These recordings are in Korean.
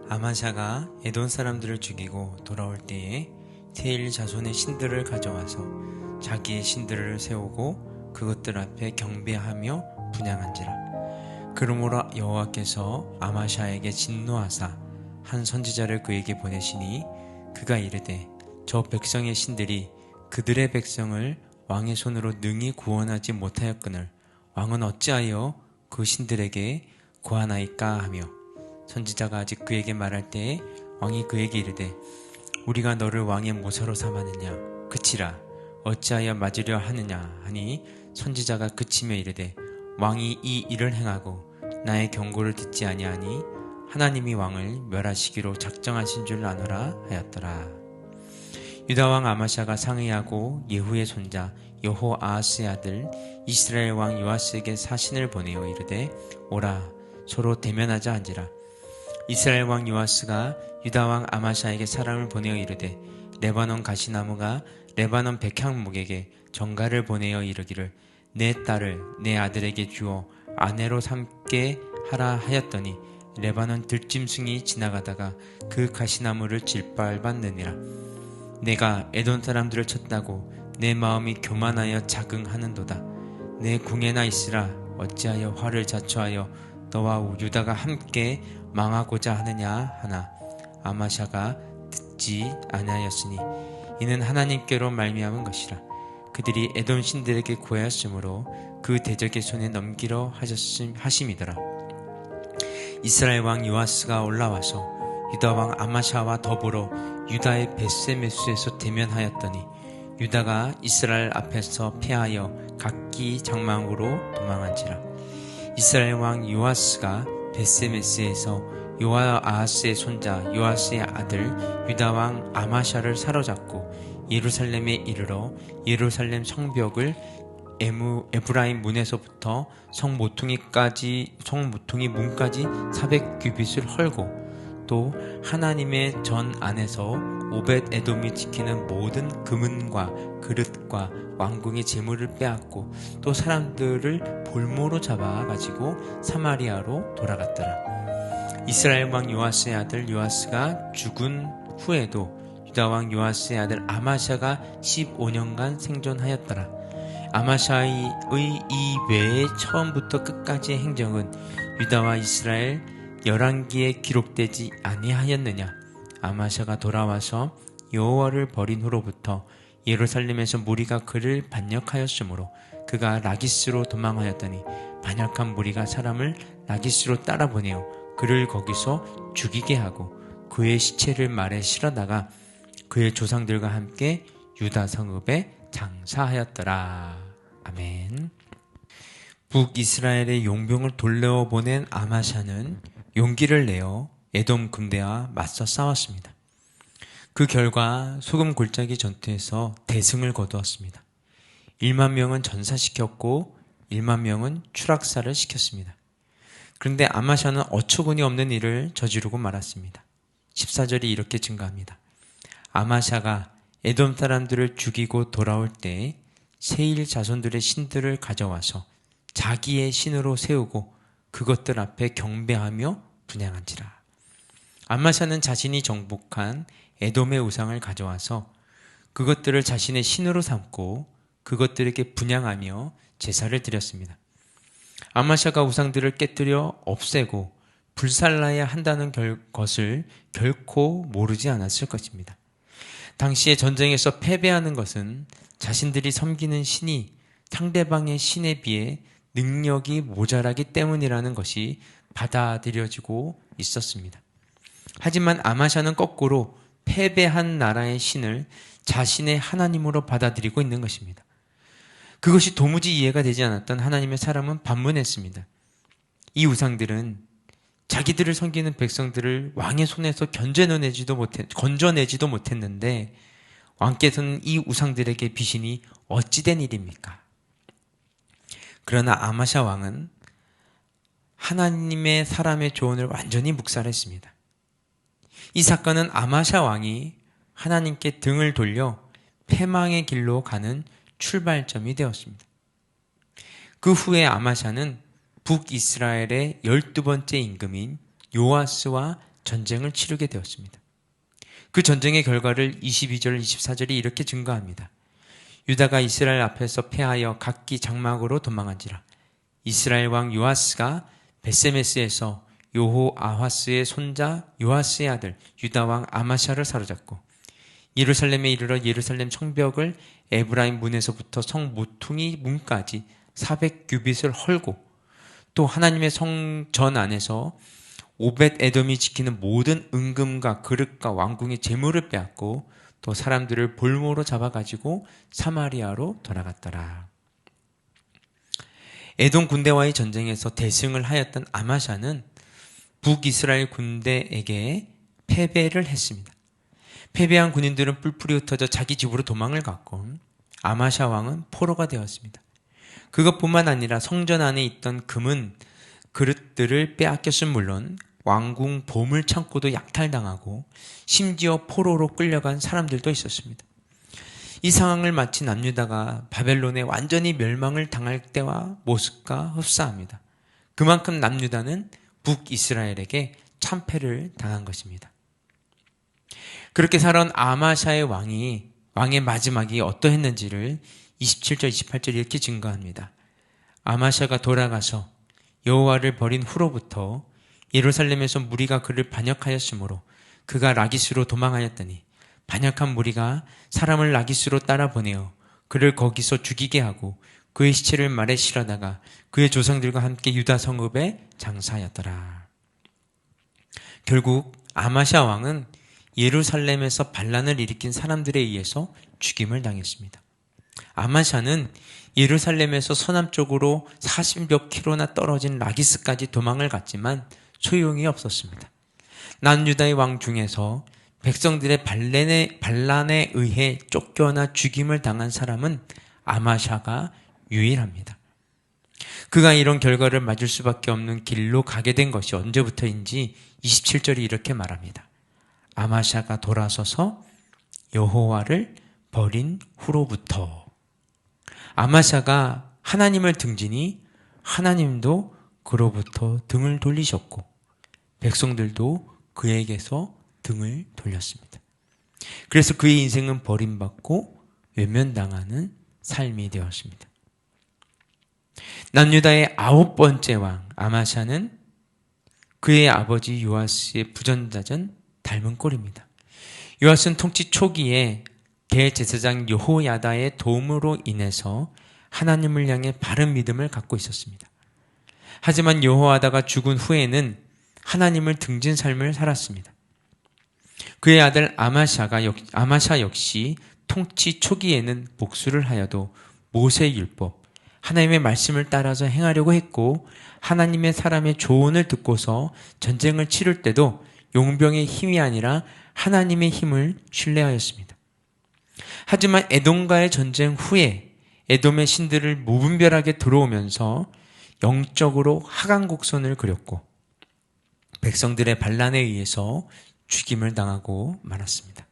아마샤가 에돔 사람들을 죽이고 돌아올 때에 세일 자손의 신들을 가져와서 자기의 신들을 세우고 그것들 앞에 경배하며 분향한지라. 그러므로 여호와께서 아마샤에게 진노하사 한 선지자를 그에게 보내시니 그가 이르되 저 백성의 신들이 그들의 백성을 왕의 손으로 능히 구원하지 못하였거늘 왕은 어찌하여 그 신들에게 구하나이까 하며, 선지자가 아직 그에게 말할 때에 왕이 그에게 이르되 우리가 너를 왕의 모사로 삼았느냐 그치라 어찌하여 맞으려 하느냐 하니, 선지자가 그치며 이르되 왕이 이 일을 행하고 나의 경고를 듣지 아니하니 하나님이 왕을 멸하시기로 작정하신 줄 아노라 하였더라. 유다왕 아마샤가 상의하고 예후의 손자 여호아하스의 아들 이스라엘 왕 요아스에게 사신을 보내어 이르되 오라 서로 대면하자 한지라. 이스라엘 왕 요아스가 유다 왕 아마샤에게 사람을 보내어 이르되 레바논 가시나무가 레바논 백향목에게 전가를 보내어 이르기를 내 딸을 내 아들에게 주어 아내로 삼게 하라 하였더니 레바논 들짐승이 지나가다가 그 가시나무를 질밟았느니라. 내가 에돔 사람들을 쳤다고 내 마음이 교만하여 자긍하는도다. 내 궁에나 있으라 어찌하여 화를 자초하여 너와 유다가 함께 망하고자 하느냐 하나 아마샤가 듣지 아니하였으니 이는 하나님께로 말미암은 것이라. 그들이 에돔 신들에게 구하였으므로 그 대적의 손에 넘기려 하심이더라. 이스라엘 왕 요아스가 올라와서 유다 왕 아마샤와 더불어 유다의 벳세메스에서 대면하였더니 유다가 이스라엘 앞에서 패하여 각기 장막으로 도망한지라. 이스라엘 왕 요아스가 벳세메스에서 요아하스의 손자 요아스의 아들 유다 왕 아마샤를 사로잡고 예루살렘에 이르러 예루살렘 성벽을 에브라임 문에서부터 성 모퉁이 문까지 400규빗을 헐고, 또 하나님의 전 안에서 오벳 에돔이 지키는 모든 금은과 그릇과 왕궁의 재물을 빼앗고, 또 사람들을 볼모로 잡아가지고 사마리아로 돌아갔더라. 이스라엘 왕 요아스의 아들 요아스가 죽은 후에도 유다 왕 요아스의 아들 아마샤가 15년간 생존하였더라. 아마샤의 이 외의 처음부터 끝까지의 행정은 유다와 이스라엘 11기에 기록되지 아니하였느냐. 아마샤가 돌아와서 여호와를 버린 후로부터 예루살렘에서 무리가 그를 반역하였으므로 그가 라기스로 도망하였더니 반역한 무리가 사람을 라기스로 따라보내어 그를 거기서 죽이게 하고 그의 시체를 말에 실어다가 그의 조상들과 함께 유다 성읍에 장사하였더라. 아멘. 북이스라엘의 용병을 돌려보낸 아마샤는 용기를 내어 에돔 군대와 맞서 싸웠습니다. 그 결과 소금 골짜기 전투에서 대승을 거두었습니다. 1만 명은 전사시켰고 1만 명은 추락사를 시켰습니다. 그런데 아마샤는 어처구니 없는 일을 저지르고 말았습니다. 14절이 이렇게 증가합니다. 아마샤가 에돔 사람들을 죽이고 돌아올 때 세일 자손들의 신들을 가져와서 자기의 신으로 세우고 그것들 앞에 경배하며 분향한지라. 아마샤는 자신이 정복한 에돔의 우상을 가져와서 그것들을 자신의 신으로 삼고 그것들에게 분향하며 제사를 드렸습니다. 아마샤가 우상들을 깨뜨려 없애고 불살라야 한다는 것을 결코 모르지 않았을 것입니다. 당시에 전쟁에서 패배하는 것은 자신들이 섬기는 신이 상대방의 신에 비해 능력이 모자라기 때문이라는 것이 받아들여지고 있었습니다. 하지만 아마샤는 거꾸로 패배한 나라의 신을 자신의 하나님으로 받아들이고 있는 것입니다. 그것이 도무지 이해가 되지 않았던 하나님의 사람은 반문했습니다. 이 우상들은 자기들을 섬기는 백성들을 왕의 손에서 건져내지도 못했는데 왕께서는 이 우상들에게 비신이 어찌된 일입니까? 그러나 아마샤 왕은 하나님의 사람의 조언을 완전히 묵살했습니다. 이 사건은 아마샤 왕이 하나님께 등을 돌려 패망의 길로 가는 출발점이 되었습니다. 그 후에 아마샤는 북이스라엘의 12번째 임금인 요아스와 전쟁을 치르게 되었습니다. 그 전쟁의 결과를 22절, 24절이 이렇게 증거합니다. 유다가 이스라엘 앞에서 패하여 각기 장막으로 도망한지라. 이스라엘 왕 요아스가 베세메스에서 여호아하스의 손자 요아스의 아들 유다 왕 아마샤를 사로잡고 예루살렘에 이르러 예루살렘 성벽을 에브라임 문에서부터 성 모퉁이 문까지 400규빗을 헐고 또 하나님의 성전 안에서 오벳 에돔이 지키는 모든 은금과 그릇과 왕궁의 재물을 빼앗고 또 사람들을 볼모로 잡아가지고 사마리아로 돌아갔더라. 에돔 군대와의 전쟁에서 대승을 하였던 아마샤는 북이스라엘 군대에게 패배를 했습니다. 패배한 군인들은 뿔뿔이 흩어져 자기 집으로 도망을 갔고 아마샤 왕은 포로가 되었습니다. 그것뿐만 아니라 성전 안에 있던 금은 그릇들을 빼앗겼음 물론 왕궁 보물 창고도 약탈당하고 심지어 포로로 끌려간 사람들도 있었습니다. 이 상황을 마치 남유다가 바벨론에 완전히 멸망을 당할 때와 모습과 흡사합니다. 그만큼 남유다는 북이스라엘에게 참패를 당한 것입니다. 그렇게 살아온 아마샤의 왕의 마지막이 어떠했는지를 27절, 28절 이렇게 증거합니다. 아마샤가 돌아가서 여호와를 버린 후로부터 예루살렘에서 무리가 그를 반역하였으므로 그가 라기스로 도망하였더니 반역한 무리가 사람을 라기스로 따라 보내어 그를 거기서 죽이게 하고 그의 시체를 말에 실어다가 그의 조상들과 함께 유다 성읍에 장사하였더라. 결국 아마샤 왕은 예루살렘에서 반란을 일으킨 사람들에 의해서 죽임을 당했습니다. 아마샤는 예루살렘에서 서남쪽으로 40몇 킬로나 떨어진 라기스까지 도망을 갔지만 소용이 없었습니다. 남유다의 왕 중에서 백성들의 반란에 의해 쫓겨나 죽임을 당한 사람은 아마샤가 유일합니다. 그가 이런 결과를 맞을 수밖에 없는 길로 가게 된 것이 언제부터인지 27절이 이렇게 말합니다. 아마샤가 돌아서서 여호와를 버린 후로부터. 아마샤가 하나님을 등지니 하나님도 그로부터 등을 돌리셨고 백성들도 그에게서 등을 돌렸습니다. 그래서 그의 인생은 버림받고 외면당하는 삶이 되었습니다. 남유다의 9번째 왕 아마샤는 그의 아버지 요아스의 부전자전 닮은 꼴입니다. 요아스는 통치 초기에 대제사장 여호야다의 도움으로 인해서 하나님을 향해 바른 믿음을 갖고 있었습니다. 하지만 여호야다가 죽은 후에는 하나님을 등진 삶을 살았습니다. 그의 아들 아마샤 역시 통치 초기에는 복수를 하여도 모세의 율법, 하나님의 말씀을 따라서 행하려고 했고 하나님의 사람의 조언을 듣고서 전쟁을 치를 때도 용병의 힘이 아니라 하나님의 힘을 신뢰하였습니다. 하지만 에돔과의 전쟁 후에 에돔의 신들을 무분별하게 들어오면서 영적으로 하강곡선을 그렸고 백성들의 반란에 의해서 죽임을 당하고 말았습니다.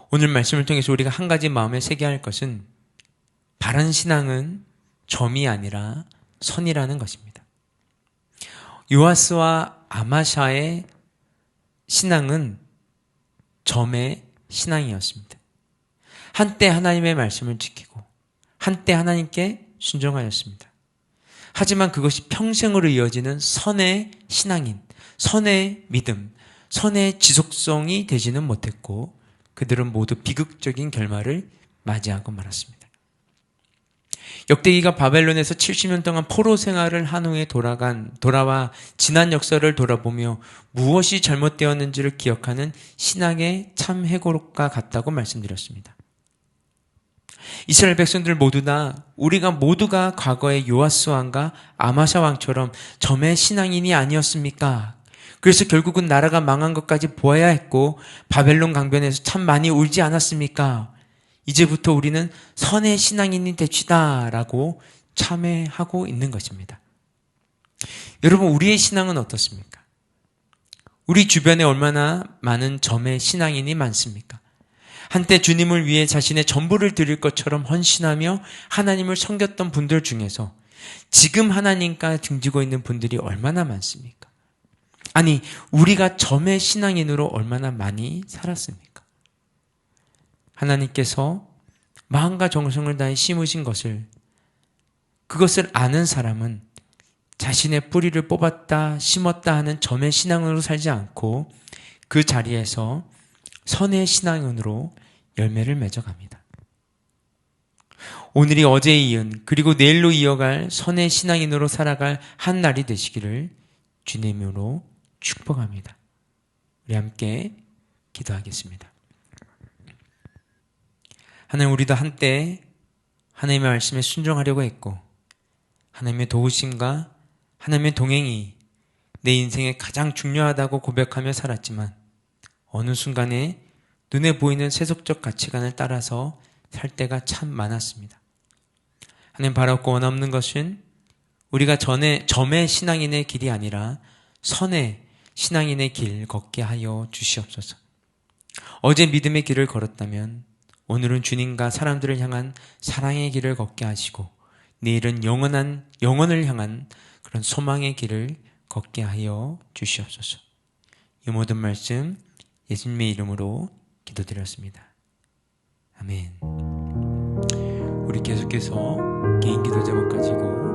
오늘 말씀을 통해서 우리가 한 가지 마음에 새겨야 할 것은 바른 신앙은 점이 아니라 선이라는 것입니다. 요아스와 아마샤의 신앙은 점의 신앙이었습니다. 한때 하나님의 말씀을 지키고 한때 하나님께 순종하였습니다. 하지만 그것이 평생으로 이어지는 선의 신앙인, 선의 믿음, 선의 지속성이 되지는 못했고 그들은 모두 비극적인 결말을 맞이하고 말았습니다. 역대기가 바벨론에서 70년 동안 포로 생활을 한 후에 돌아와 지난 역사를 돌아보며 무엇이 잘못되었는지를 기억하는 신앙의 참 회고록과 같다고 말씀드렸습니다. 이스라엘 백성들 우리가 모두가 과거의 요아스 왕과 아마샤 왕처럼 점의 신앙인이 아니었습니까? 그래서 결국은 나라가 망한 것까지 보아야 했고 바벨론 강변에서 참 많이 울지 않았습니까? 이제부터 우리는 선의 신앙인이 됩시다 라고 참회하고 있는 것입니다. 여러분, 우리의 신앙은 어떻습니까? 우리 주변에 얼마나 많은 점의 신앙인이 많습니까? 한때 주님을 위해 자신의 전부를 드릴 것처럼 헌신하며 하나님을 섬겼던 분들 중에서 지금 하나님과 등지고 있는 분들이 얼마나 많습니까? 아니, 우리가 점의 신앙인으로 얼마나 많이 살았습니까? 하나님께서 마음과 정성을 다해 심으신 것을, 그것을 아는 사람은 자신의 뿌리를 뽑았다, 심었다 하는 점의 신앙으로 살지 않고 그 자리에서 선의 신앙인으로 열매를 맺어갑니다. 오늘이 어제에 이은, 그리고 내일로 이어갈 선의 신앙인으로 살아갈 한 날이 되시기를 주님으로 축복합니다. 우리 함께 기도하겠습니다. 하나님, 우리도 한때 하나님의 말씀에 순종하려고 했고 하나님의 도우심과 하나님의 동행이 내 인생에 가장 중요하다고 고백하며 살았지만 어느 순간에 눈에 보이는 세속적 가치관을 따라서 살 때가 참 많았습니다. 하나님, 바라고 원없는 것은 우리가 점의 신앙인의 길이 아니라 선의 신앙인의 길 걷게 하여 주시옵소서. 어제 믿음의 길을 걸었다면 오늘은 주님과 사람들을 향한 사랑의 길을 걷게 하시고 내일은 영원을 향한 그런 소망의 길을 걷게 하여 주시옵소서. 이 모든 말씀 예수님의 이름으로 기도드렸습니다. 아멘. 우리 계속해서 개인 기도 제목 가지고